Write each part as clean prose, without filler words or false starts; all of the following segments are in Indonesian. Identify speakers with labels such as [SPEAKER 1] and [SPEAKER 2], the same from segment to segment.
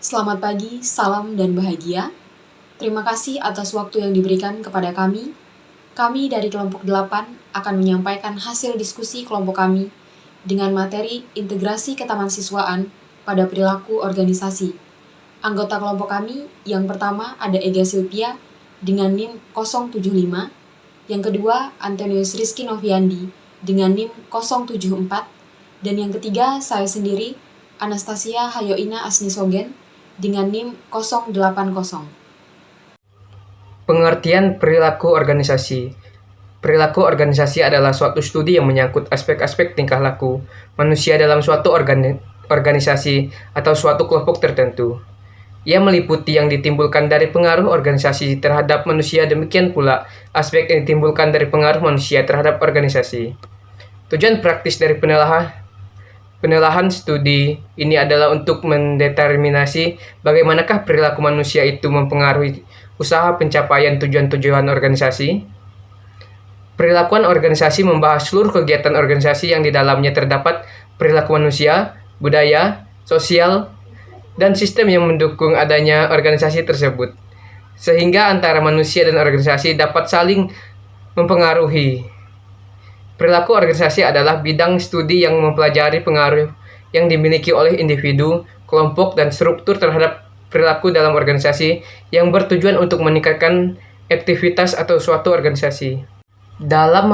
[SPEAKER 1] Selamat pagi, salam dan bahagia. Terima kasih atas waktu yang diberikan kepada kami. Kami dari kelompok 8 akan menyampaikan hasil diskusi kelompok kami dengan materi integrasi ketahansiswaan pada perilaku organisasi. Anggota kelompok kami yang pertama ada Ega Silvia dengan NIM 075, yang kedua Antonius Rizky Noviandi dengan NIM 074, dan yang ketiga saya sendiri Anastasia Hayoina Asnisogen dengan NIM 080.
[SPEAKER 2] Pengertian perilaku organisasi. Perilaku organisasi adalah suatu studi yang menyangkut aspek-aspek tingkah laku manusia dalam suatu organisasi atau suatu kelompok tertentu. Ia meliputi yang ditimbulkan dari pengaruh organisasi terhadap manusia, demikian pula aspek yang ditimbulkan dari pengaruh manusia terhadap organisasi. Tujuan praktis dari penelahan studi ini adalah untuk mendeterminasi bagaimanakah perilaku manusia itu mempengaruhi usaha pencapaian tujuan-tujuan organisasi. Perilakuan organisasi membahas seluruh kegiatan organisasi yang di dalamnya terdapat perilaku manusia, budaya, sosial, dan sistem yang mendukung adanya organisasi tersebut, sehingga antara manusia dan organisasi dapat saling mempengaruhi. Perilaku organisasi adalah bidang studi yang mempelajari pengaruh yang dimiliki oleh individu, kelompok, dan struktur terhadap perilaku dalam organisasi yang bertujuan untuk meningkatkan aktivitas atau suatu organisasi. Dalam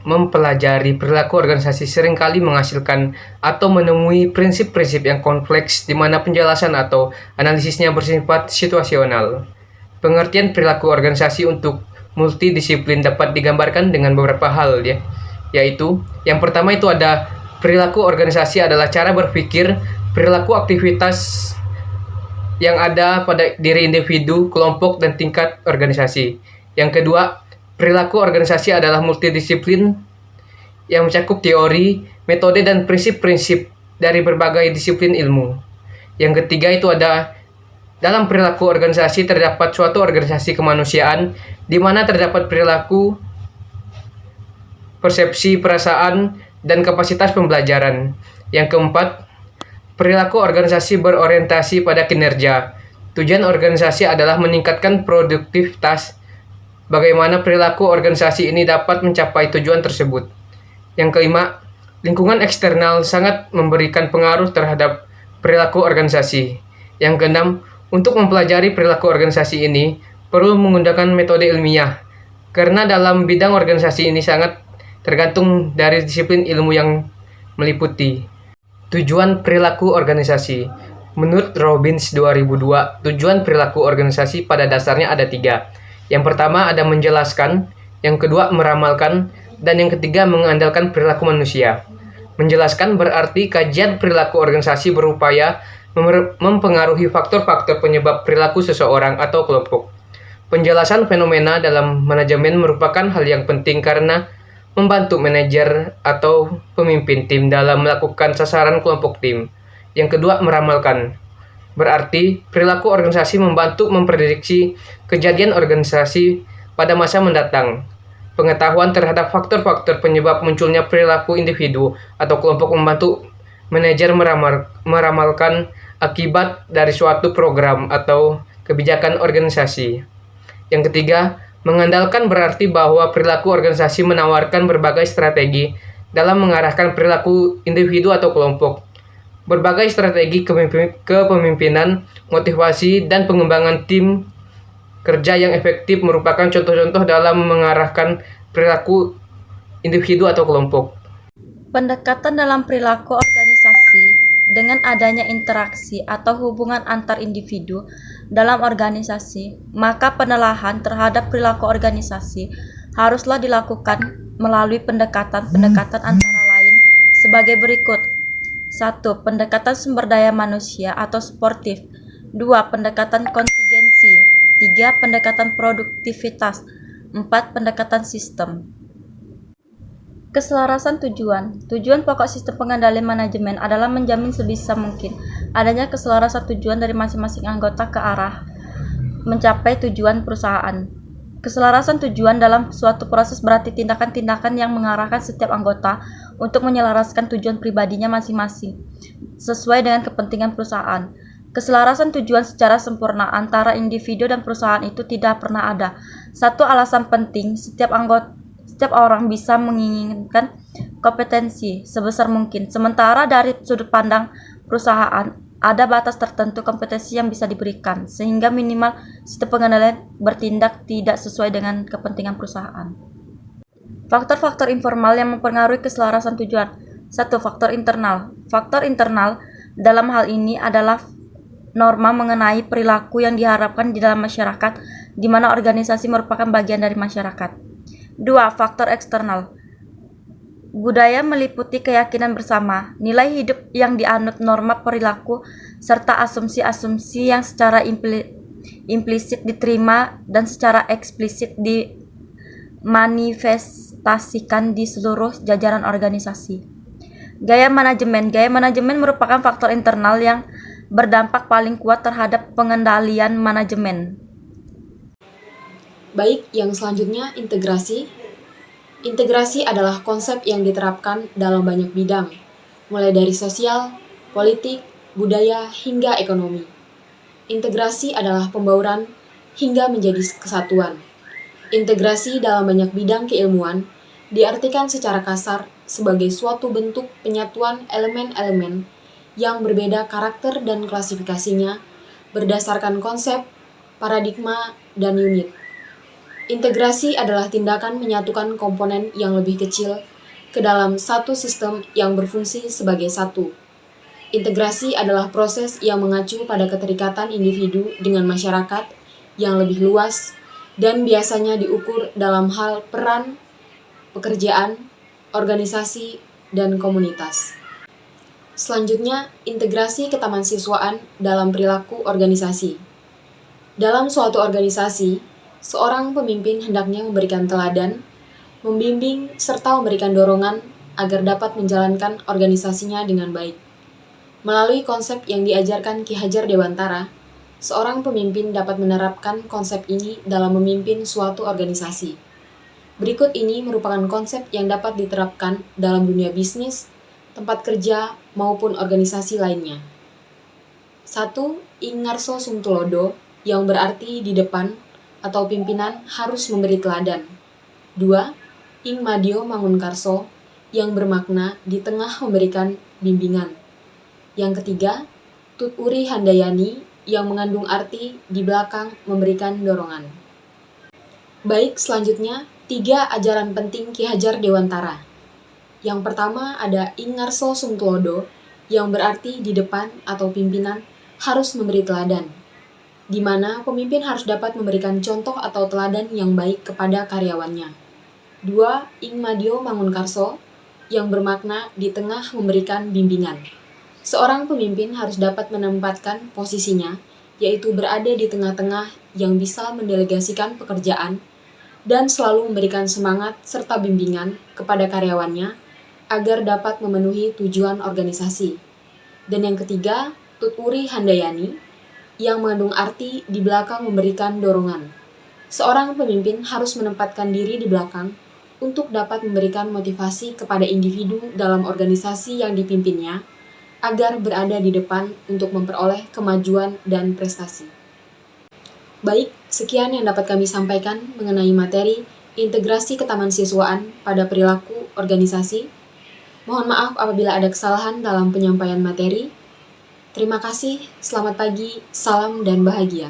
[SPEAKER 2] mempelajari perilaku organisasi seringkali menghasilkan atau menemui prinsip-prinsip yang kompleks di mana penjelasan atau analisisnya bersifat situasional. Pengertian perilaku organisasi untuk multidisiplin dapat digambarkan dengan beberapa hal, yaitu yang pertama itu ada perilaku organisasi adalah cara berpikir, perilaku aktivitas yang ada pada diri individu, kelompok, dan tingkat organisasi. Yang kedua, perilaku organisasi adalah multidisiplin yang mencakup teori, metode, dan prinsip-prinsip dari berbagai disiplin ilmu. Yang ketiga itu ada dalam perilaku organisasi terdapat suatu organisasi kemanusiaan di mana terdapat perilaku, persepsi, perasaan, dan kapasitas pembelajaran. Yang keempat, perilaku organisasi berorientasi pada kinerja. Tujuan organisasi adalah meningkatkan produktivitas. Bagaimana perilaku organisasi ini dapat mencapai tujuan tersebut. Yang kelima, lingkungan eksternal sangat memberikan pengaruh terhadap perilaku organisasi. Yang keenam, untuk mempelajari perilaku organisasi ini perlu menggunakan metode ilmiah, karena dalam bidang organisasi ini sangat tergantung dari disiplin ilmu yang meliputi. Tujuan perilaku organisasi. Menurut Robbins 2002, tujuan perilaku organisasi pada dasarnya ada 3. Yang pertama ada menjelaskan, yang kedua meramalkan, dan yang ketiga mengandalkan perilaku manusia. Menjelaskan berarti kajian perilaku organisasi berupaya mempengaruhi faktor-faktor penyebab perilaku seseorang atau kelompok. Penjelasan fenomena dalam manajemen merupakan hal yang penting karena membantu manajer atau pemimpin tim dalam melakukan sasaran kelompok tim. Yang kedua, meramalkan. Berarti, perilaku organisasi membantu memprediksi kejadian organisasi pada masa mendatang. Pengetahuan terhadap faktor-faktor penyebab munculnya perilaku individu atau kelompok membantu manajer meramalkan akibat dari suatu program atau kebijakan organisasi. Yang ketiga, mengandalkan berarti bahwa perilaku organisasi menawarkan berbagai strategi dalam mengarahkan perilaku individu atau kelompok. Berbagai strategi kepemimpinan, motivasi, dan pengembangan tim kerja yang efektif merupakan contoh-contoh dalam mengarahkan perilaku individu atau kelompok.
[SPEAKER 3] Pendekatan dalam perilaku organisasi dengan adanya interaksi atau hubungan antar individu dalam organisasi, maka penelahan terhadap perilaku organisasi haruslah dilakukan melalui pendekatan-pendekatan antara lain sebagai berikut. 1. Pendekatan sumber daya manusia atau sportif. 2. Pendekatan kontingensi. 3. Pendekatan produktivitas. 4. Pendekatan sistem. Keselarasan tujuan. Tujuan pokok sistem pengendalian manajemen adalah menjamin sebisa mungkin adanya keselarasan tujuan dari masing-masing anggota ke arah mencapai tujuan perusahaan. Keselarasan tujuan dalam suatu proses berarti tindakan-tindakan yang mengarahkan setiap anggota untuk menyelaraskan tujuan pribadinya masing-masing sesuai dengan kepentingan perusahaan. Keselarasan tujuan secara sempurna antara individu dan perusahaan itu tidak pernah ada. Satu alasan penting, setiap orang bisa menginginkan kompetensi sebesar mungkin. Sementara dari sudut pandang perusahaan, ada batas tertentu kompetensi yang bisa diberikan, sehingga minimal sistem pengendalian bertindak tidak sesuai dengan kepentingan perusahaan. Faktor-faktor informal yang mempengaruhi keselarasan tujuan. 1. Faktor internal. Faktor internal dalam hal ini adalah norma mengenai perilaku yang diharapkan di dalam masyarakat, di mana organisasi merupakan bagian dari masyarakat. 2. Faktor eksternal. Budaya meliputi keyakinan bersama, nilai hidup yang dianut, norma perilaku, serta asumsi-asumsi yang secara implisit diterima dan secara eksplisit dimanifestasikan di seluruh jajaran organisasi. Gaya manajemen. Gaya manajemen merupakan faktor internal yang berdampak paling kuat terhadap pengendalian manajemen.
[SPEAKER 1] Baik, yang selanjutnya integrasi. Integrasi adalah konsep yang diterapkan dalam banyak bidang, mulai dari sosial, politik, budaya, hingga ekonomi. Integrasi adalah pembauran hingga menjadi kesatuan. Integrasi dalam banyak bidang keilmuan diartikan secara kasar sebagai suatu bentuk penyatuan elemen-elemen yang berbeda karakter dan klasifikasinya berdasarkan konsep, paradigma, dan unit. Integrasi adalah tindakan menyatukan komponen yang lebih kecil ke dalam satu sistem yang berfungsi sebagai satu. Integrasi adalah proses yang mengacu pada keterikatan individu dengan masyarakat yang lebih luas dan biasanya diukur dalam hal peran, pekerjaan, organisasi, dan komunitas. Selanjutnya, integrasi ketahansiswaan dalam perilaku organisasi. Dalam suatu organisasi, seorang pemimpin hendaknya memberikan teladan, membimbing, serta memberikan dorongan agar dapat menjalankan organisasinya dengan baik. Melalui konsep yang diajarkan Ki Hajar Dewantara, seorang pemimpin dapat menerapkan konsep ini dalam memimpin suatu organisasi. Berikut ini merupakan konsep yang dapat diterapkan dalam dunia bisnis, tempat kerja, maupun organisasi lainnya. 1. Ingarso sumtulodo, yang berarti di depan atau pimpinan harus memberi teladan. 2. Ing madio mangunkarso, yang bermakna di tengah memberikan bimbingan. Yang ketiga, Tut Uri Handayani, yang mengandung arti di belakang memberikan dorongan. Baik, selanjutnya 3 ajaran penting Ki Hajar Dewantara. Yang pertama ada Ingarso sumtulodo, yang berarti di depan atau pimpinan harus memberi teladan, di mana pemimpin harus dapat memberikan contoh atau teladan yang baik kepada karyawannya. 2. Ing madio mangunkarso, yang bermakna di tengah memberikan bimbingan. Seorang pemimpin harus dapat menempatkan posisinya, yaitu berada di tengah-tengah yang bisa mendelegasikan pekerjaan dan selalu memberikan semangat serta bimbingan kepada karyawannya agar dapat memenuhi tujuan organisasi. Dan yang ketiga, Tut Uri Handayani, yang mengandung arti di belakang memberikan dorongan. Seorang pemimpin harus menempatkan diri di belakang untuk dapat memberikan motivasi kepada individu dalam organisasi yang dipimpinnya agar berada di depan untuk memperoleh kemajuan dan prestasi. Baik, sekian yang dapat kami sampaikan mengenai materi integrasi ketahansiswaan pada perilaku organisasi. Mohon maaf apabila ada kesalahan dalam penyampaian materi. Terima kasih, selamat pagi, salam dan bahagia.